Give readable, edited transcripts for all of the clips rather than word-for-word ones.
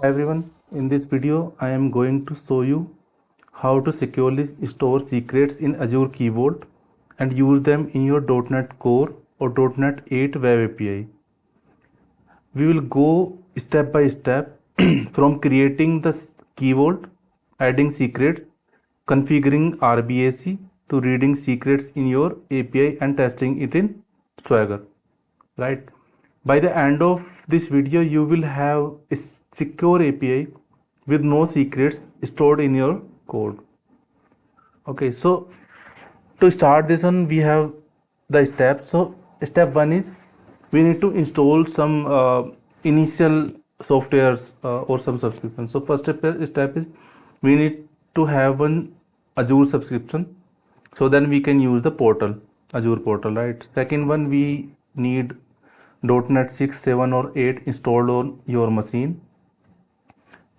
Hi everyone, in this video I am going to show you how to securely store secrets in Azure Key Vault and use them in your .NET Core or .NET 8 Web API. We will go step by step from creating the Key Vault, adding secrets, configuring RBAC to reading secrets in your API and testing it in Swagger, right? By the end of this video, you will have a secure API with no secrets stored in your code. Okay, so to start this one, we have the steps. So step one is we need to install some initial softwares or some subscription. So first step is we need to have one Azure subscription. So then we can use the portal, Azure portal, right? Second one, we need .NET 6, 7 or 8 installed on your machine.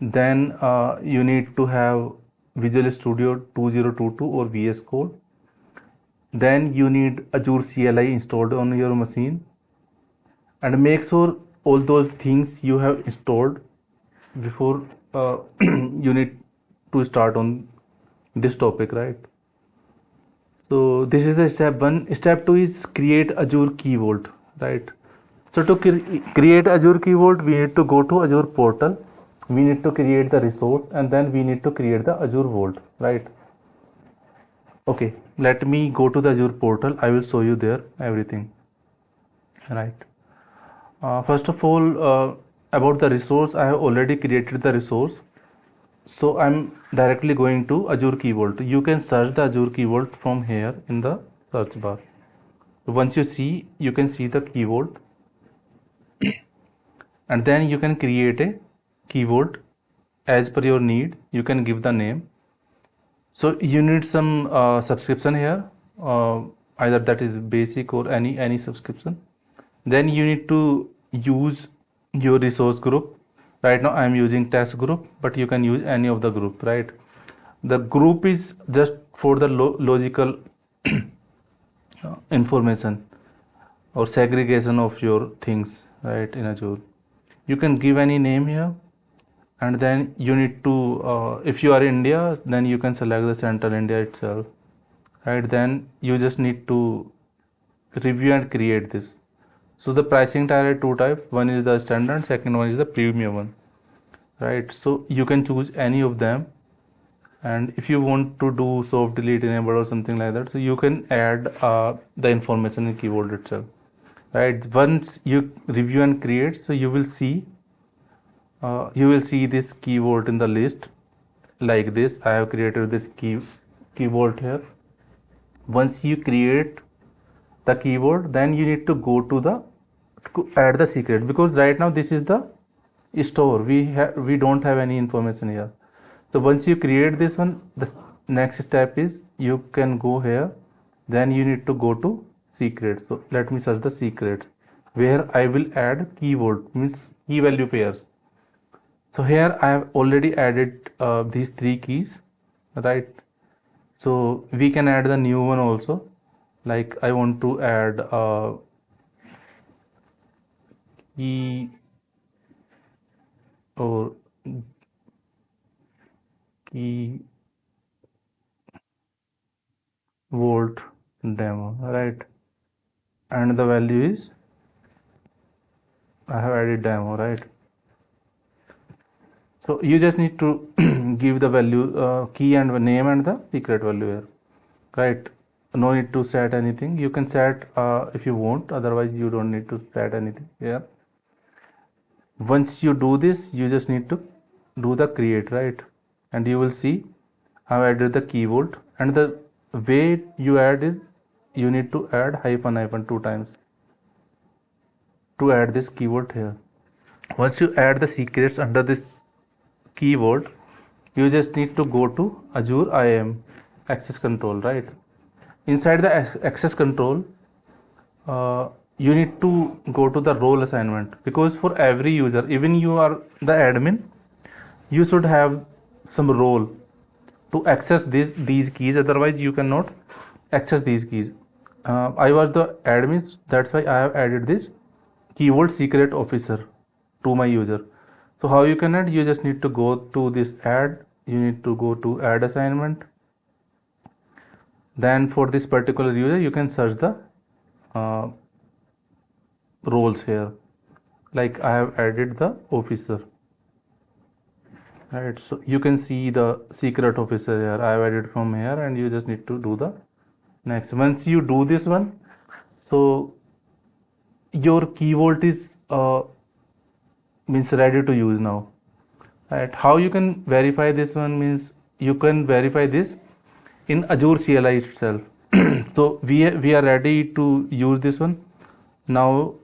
Then you need to have Visual Studio 2022 or VS Code. Then you need Azure CLI installed on your machine. And make sure all those things you have installed before you need to start on this topic, right? So this is the step one. Step two is create Azure Key Vault, right? So to create Azure Key Vault, we need to go to Azure portal. We need to create the resource and then we need to create the Azure Vault, right? Okay, let me go to the Azure portal. I will show you there everything, right? First of all, about the resource, I have already created the resource. So I'm directly going to Azure Key Vault. You can search the Azure Key Vault from here in the search bar. Once you can see the Key Vault. And then you can create a Key Vault as per your need. You can give the name. So you need some subscription here, either that is basic or any subscription. Then you need to use your resource group. Right now I am using test group, but you can use any of the group, right? The group is just for the logical information or segregation of your things, right, in Azure. You can give any name here, and then you need to if you are in India, then you can select the Central India itself, right? Then you just need to review and create this. So the pricing tier are two types. One is the standard, second one is the premium one, right? So you can choose any of them, and if you want to do soft delete enable or something like that, so you can add the information in Key Vault itself, right? Once you review and create, so you will see this Key Vault in the list like this. I have created this Key Vault here. Once you create the Key Vault, then you need to go to add the secret, because right now this is the store. We don't have any information here. So once you create this one, the next step is you can go here. Then you need to go to secrets. So let me search the secrets where I will add Key Vault, means key value pairs. So here I have already added these three keys, right? So we can add the new one also. Like I want to add key or Key Vault demo, right? And the value is, I have added demo, right? So you just need to give the value key and name and the secret value here, right? No need to set anything. You can set if you want, otherwise you don't need to set anything here. Once you do this, you just need to do the create, right? And you will see I've added the Key Vault, and the way you add is you need to add hyphen 2 times to add this Key Vault here. Once you add the secrets under this Key Vault, you just need to go to Azure IAM access control, right? Inside the access control, you need to go to the role assignment, because for every user, even you are the admin, you should have some role to access these keys. Otherwise you cannot access these keys. I was the admin, that's why I have added this Key Vault secret officer to my user. So how you can add? You just need to go to this add. You need to go to add assignment. Then for this particular user, you can search the uh, roles here. Like I have added the officer. Right, so you can see the secret officer here. I have added from here, and you just need to do the next. Once you do this one, so your key vault is means ready to use now. Right, how you can verify this one means you can verify this in Azure CLI itself. So we are ready to use this one now.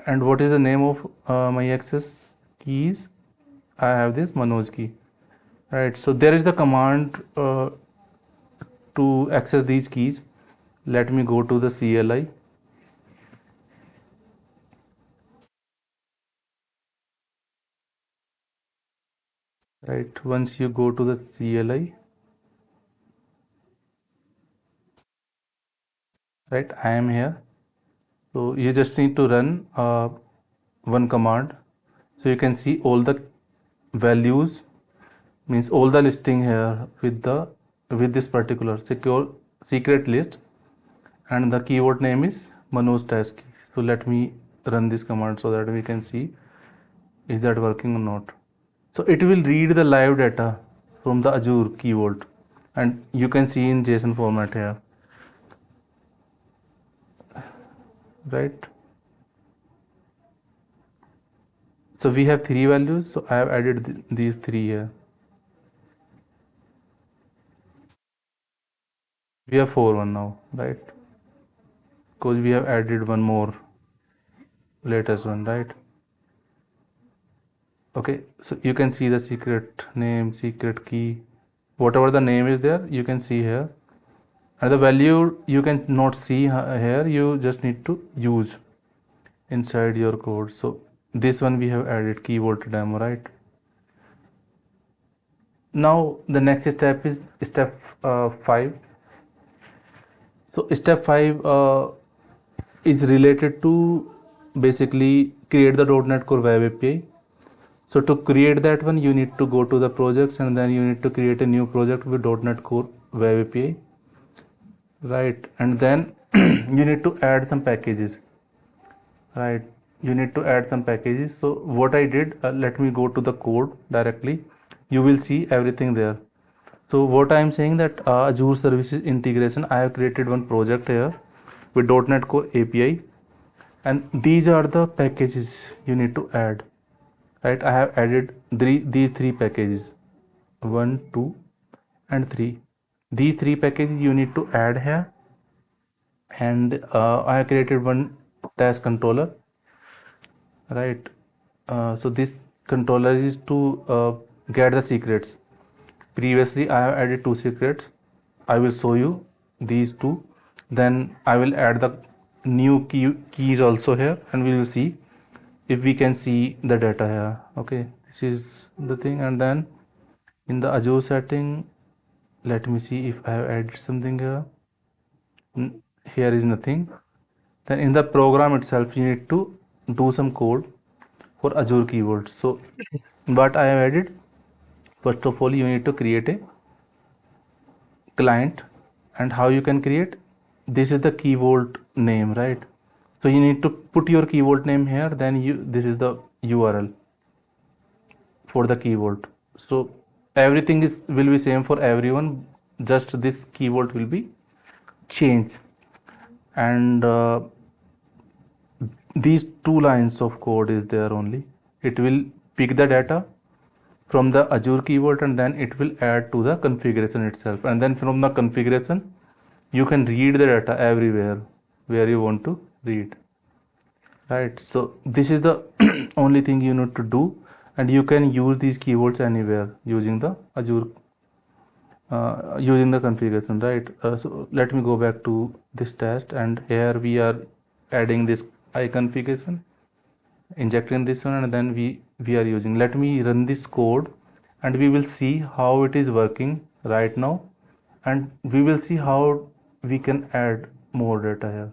And what is the name of my access keys? I have this Manoj key. Right, so there is the command to access these keys. Let me go to the CLI. Right, once you go to the CLI, right, I am here. So you just need to run one command. So you can see all the values, means all the listing here with this particular secure secret list, and the keyword name is Manoj task. So let me run this command so that we can see is that working or not. So it will read the live data from the Azure Key Vault, and you can see in JSON format here, right? So we have three values, so I have added these three here. We have one now, right? Because we have added one more latest one, right? Okay, so you can see the secret name, secret key, whatever the name is there, you can see here. And the value you can not see here, you just need to use inside your code. So this one we have added key vault demo, right? Now the next step is step 5. So step 5 is related to basically create the .NET Core Web API. So to create that one, you need to go to the projects, and then you need to create a new project with .NET Core Web API, right? And then you need to add some packages, right? You need to add some packages. So what I did, let me go to the code directly. You will see everything there. So what I am saying that Azure Services Integration, I have created one project here with .NET Core API, and these are the packages you need to add, right? I have added these three packages, 1, 2, and 3. These three packages you need to add here, and I have created one task controller, right? So this controller is to get the secrets. Previously I have added two secrets. I will show you these two, then I will add the new keys also here, and we will see if we can see the data here. Okay, this is the thing. And then in the Azure setting, let me see if I have added something here. Here is nothing. Then in the program itself, you need to do some code for Azure keywords. So what I have added, first of all, you need to create a client. And how you can create, this is the key vault name, right? So you need to put your key vault name here, then this is the URL for the key vault. So everything will be same for everyone, just this key vault will be changed. And these two lines of code is there only. It will pick the data from the Azure Key Vault, and then it will add to the configuration itself, and then from the configuration you can read the data everywhere where you want to read, right? So this is the only thing you need to do, and you can use these keywords anywhere using the Azure using the configuration, right? So let me go back to this test, and here we are adding this configuration, injecting this one, and then we are using. Let me run this code, and we will see how it is working right now, and we will see how we can add more data here,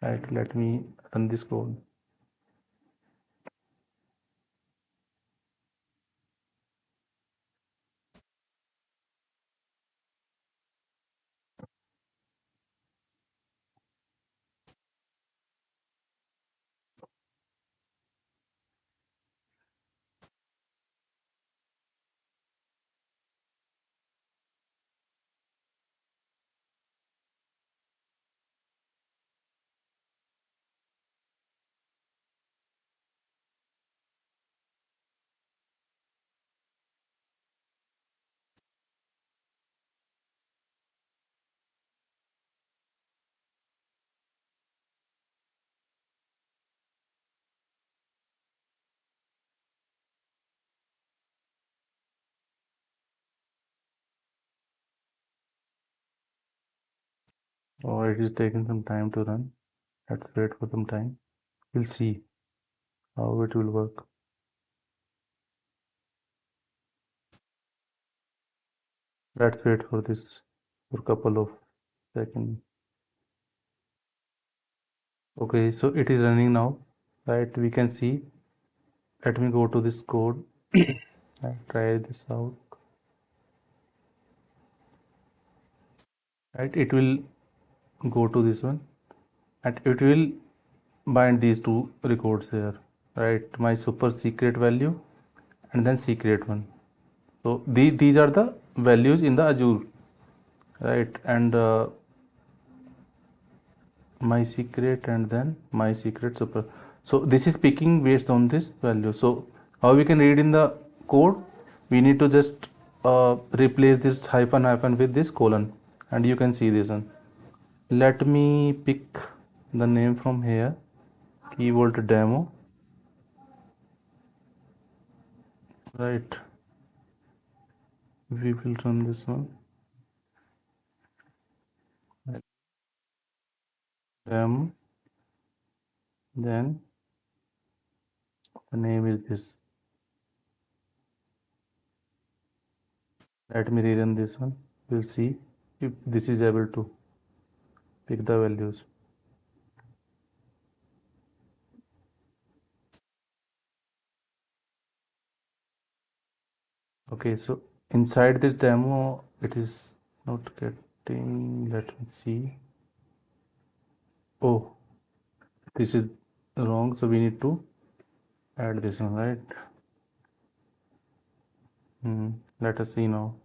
right? Let me run this code. or it is taking some time to run. Let's wait for some time. We'll see how it will work. Let's wait for this for a couple of seconds. Okay, so it is running now, right? We can see. Let me go to this code and try this out. Right, it will go to this one and it will bind these two records here, right? My super secret value and then secret one. So these are the values in the Azure, right? And my secret and then my secret super. So this is picking based on this value. So how we can read in the code? We need to just replace this hyphen hyphen with this colon, and you can see this one. Let me pick the name from here, keyword demo, right? We will run this one, demo, then the name is this. Let me rerun this one. We'll see if this is able to pick the values. Okay, so inside this demo, it is not getting, let me see. Oh, this is wrong, so we need to add this one, right? Let us see now.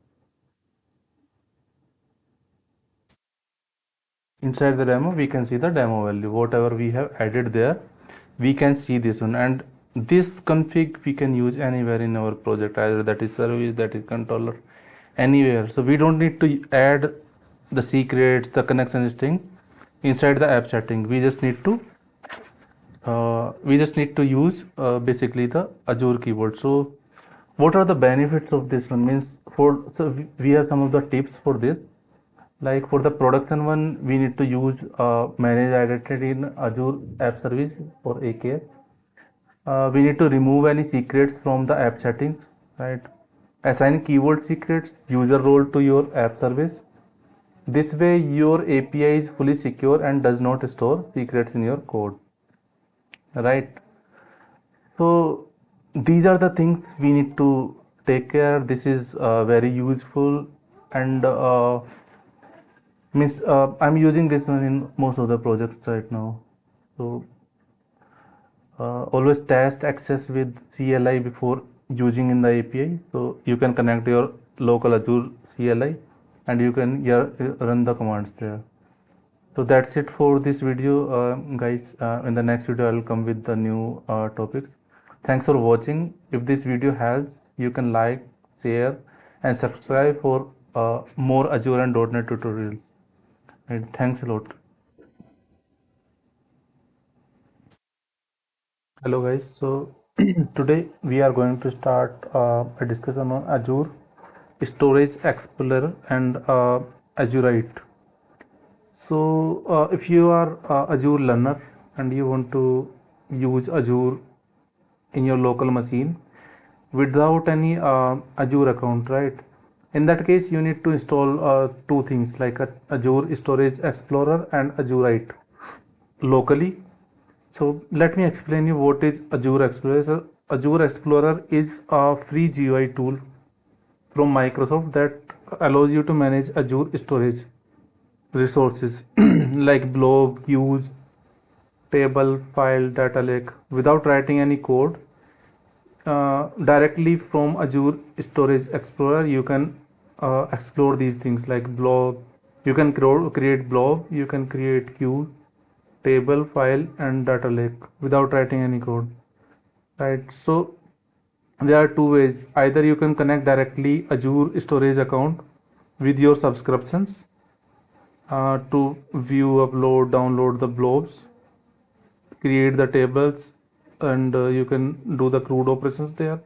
Inside the demo, we can see the demo value, whatever we have added there, we can see this one. And this config we can use anywhere in our project, either that is service, that is controller, anywhere. So we don't need to add the secrets, the connection string inside the app setting. We just need to use basically the Azure keyboard. So what are the benefits of this one? Means so we have some of the tips for this. Like for the production one, we need to use manage identity in Azure App Service or AKS. We need to remove any secrets from the app settings, right? Assign keyword secrets, user role to your app service. This way, your API is fully secure and does not store secrets in your code, right? So these are the things we need to take care. This is very useful, and means I'm using this one in most of the projects right now. So always test access with CLI before using in the API. So you can connect your local Azure CLI and you can run the commands there. So that's it for this video, guys. In the next video, I'll come with the new topics. Thanks for watching. If this video helps, you can like, share, and subscribe for more Azure and .NET tutorials. And thanks a lot. Hello, guys. So today we are going to start a discussion on Azure Storage Explorer and Azurite. So if you are Azure learner and you want to use Azure in your local machine without any Azure account, right? In that case, you need to install two things like Azure Storage Explorer and Azurite locally. So let me explain you what is Azure Explorer. So Azure Explorer is a free GUI tool from Microsoft that allows you to manage Azure storage resources like blob, queues, table, file, data lake without writing any code. Directly from Azure Storage Explorer, you can explore these things like blob. You can create blob, you can create queue, table, file, and data lake without writing any code. Right. So there are two ways. Either you can connect directly Azure Storage account with your subscriptions to view, upload, download the blobs, create the tables, and you can do the CRUD operations there.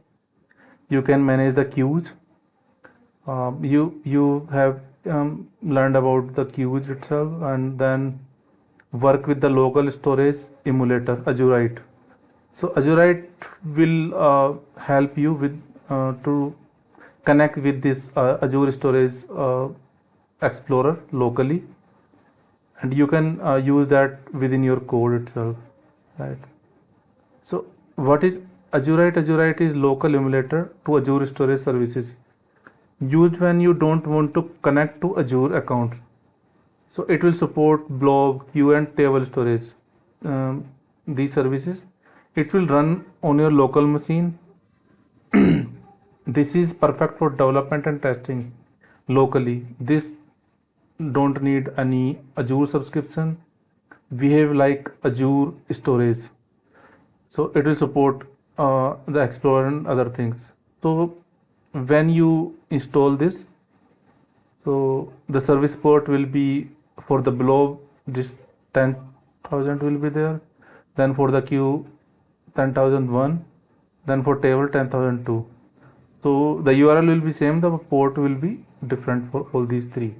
You can manage the queues, You have learned about the queues itself, and then work with the local storage emulator Azurite. So Azurite will help you with to connect with this Azure Storage Explorer locally, and you can use that within your code itself, right? So what is Azurite? Azurite is local emulator to Azure Storage Services, used when you don't want to connect to Azure accounts. So it will support Blob, queue and table storage. These services. It will run on your local machine. This is perfect for development and testing locally. This don't need any Azure subscription. Behave like Azure storage. So it will support the Explorer and other things. So when you install this, so the service port will be for the Blob, this 10,000 will be there. Then for the queue 10,001. Then for table 10,002. So the URL will be same, the port will be different for all these three.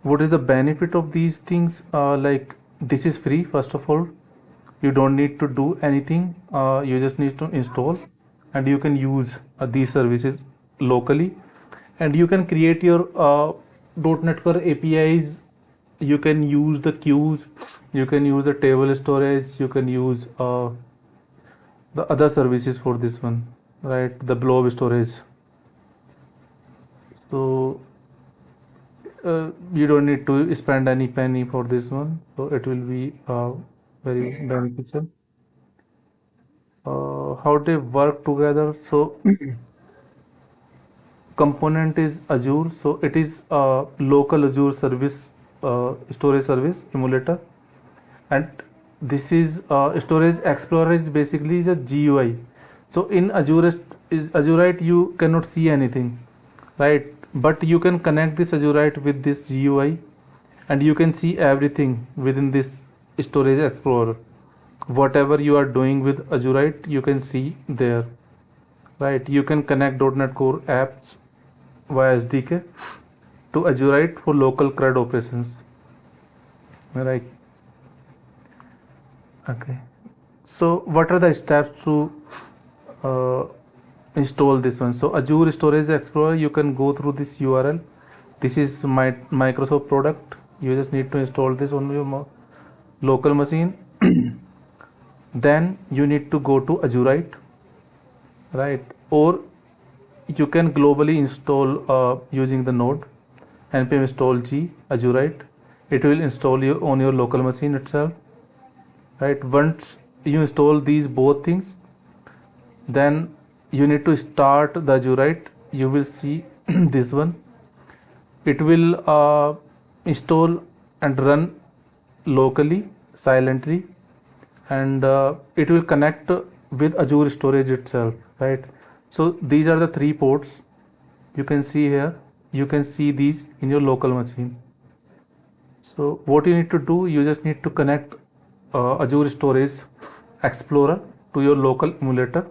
What is the benefit of these things? Like this is free, first of all. You don't need to do anything. You just need to install, and you can use these services locally, and you can create your .NET Core APIs. You can use the queues, you can use the table storage, you can use the other services for this one, right? The Blob storage. So you don't need to spend any penny for this one, so it will be very beneficial. How they work together? So component is Azure, so it is a local Azure service, storage service emulator, and this is Storage Explorer is basically the GUI. So in Azurite you cannot see anything, right? But you can connect this Azurite with this GUI, and you can see everything within this Storage Explorer. Whatever you are doing with Azurite, you can see there, right? You can connect .NET Core apps via SDK to Azurite for local CRUD operations, right? Okay. So what are the steps to uh, install this one? So Azure Storage Explorer, you can go through this URL. This is my Microsoft product. You just need to install this on your local machine. Then you need to go to Azurite, right? Or you can globally install using the node npm install g Azurite. It will install you on your local machine itself, right? Once you install these both things, then you need to start the Azurite. You will see this one. It will install and run locally, silently, and it will connect with Azure Storage itself, right? So these are the three ports you can see here. You can see these in your local machine. So what you need to do, you just need to connect Azure Storage Explorer to your local emulator.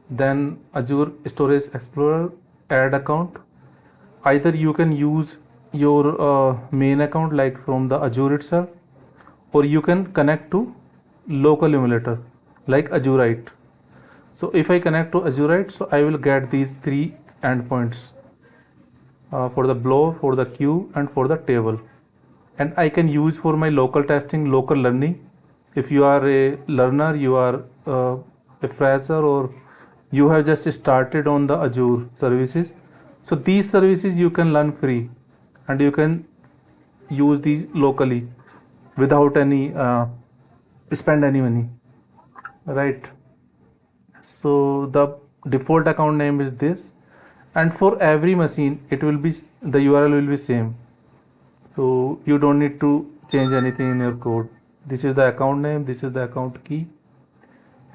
Then Azure Storage Explorer, add account. Either you can use your main account like from the Azure itself, or you can connect to local emulator like Azurite. So if I connect to Azurite, so I will get these three endpoints for the Blob, for the queue, and for the table, and I can use for my local testing, local learning. If you are a learner, you are a fresher, or you have just started on the Azure services, so these services you can learn free, and you can use these locally without any spend any money, right? So the default account name is this, and for every machine it will be, the URL will be same, so you don't need to change anything in your code. This is the account name, this is the account key,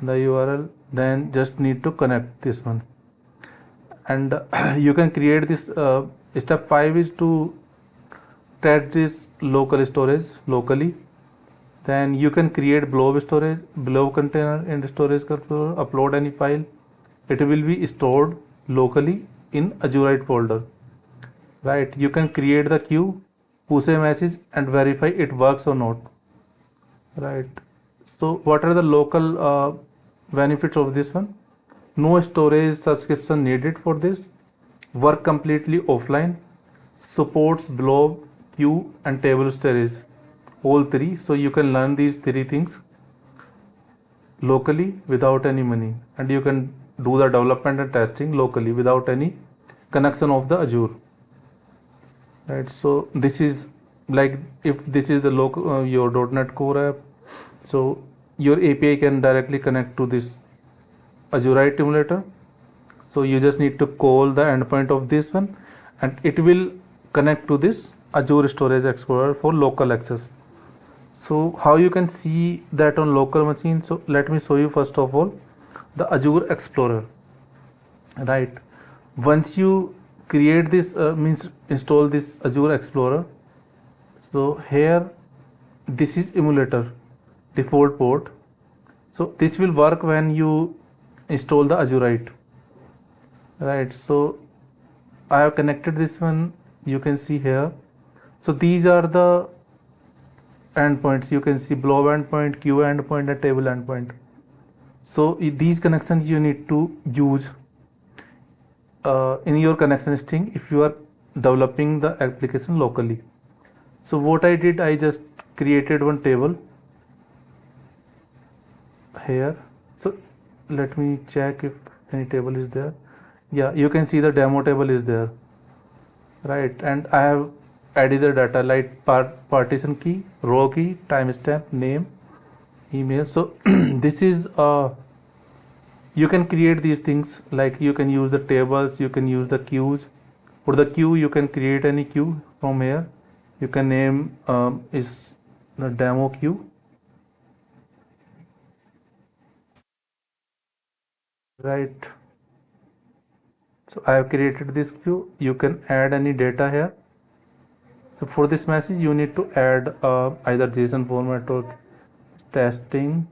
the URL, then just need to connect this one, and you can create this. Step 5 is to test this local storage locally. Then you can create Blob storage, Blob container in the storage controller, upload any file. It will be stored locally in Azurite folder, right? You can create the queue, push a message and verify it works or not, right? So what are the local benefits of this one? No storage subscription needed for this, work completely offline, supports Blob, queue and table storage, all three. So you can learn these three things locally without any money, and you can do the development and testing locally without any connection of the Azure, right? So this is like, if this is the local your .NET Core app, so your API can directly connect to this Azurite emulator. So you just need to call the endpoint of this one and it will connect to this Azure Storage Explorer for local access. So how you can see that on local machine? So let me show you first of all the Azure Explorer, right? Once you create this means install this Azure Explorer, so here this is emulator default port. So this will work when you install the Azurite, right? So I have connected this one, you can see here. So these are the endpoints, you can see Blob endpoint, queue endpoint and table endpoint. So these connections you need to use in your connection string if you are developing the application locally. So what I did, I just created one table here. So let me check if any table is there. Yeah, you can see the demo table is there, right? And I have added the data like partition key, row key, timestamp, name, email. So this is you can create these things, like you can use the tables, you can use the queues. For the queue you can create any queue from here. You can name is the demo queue, right? So I have created this queue. You can add any data here. So for this message you need to add either JSON format or testing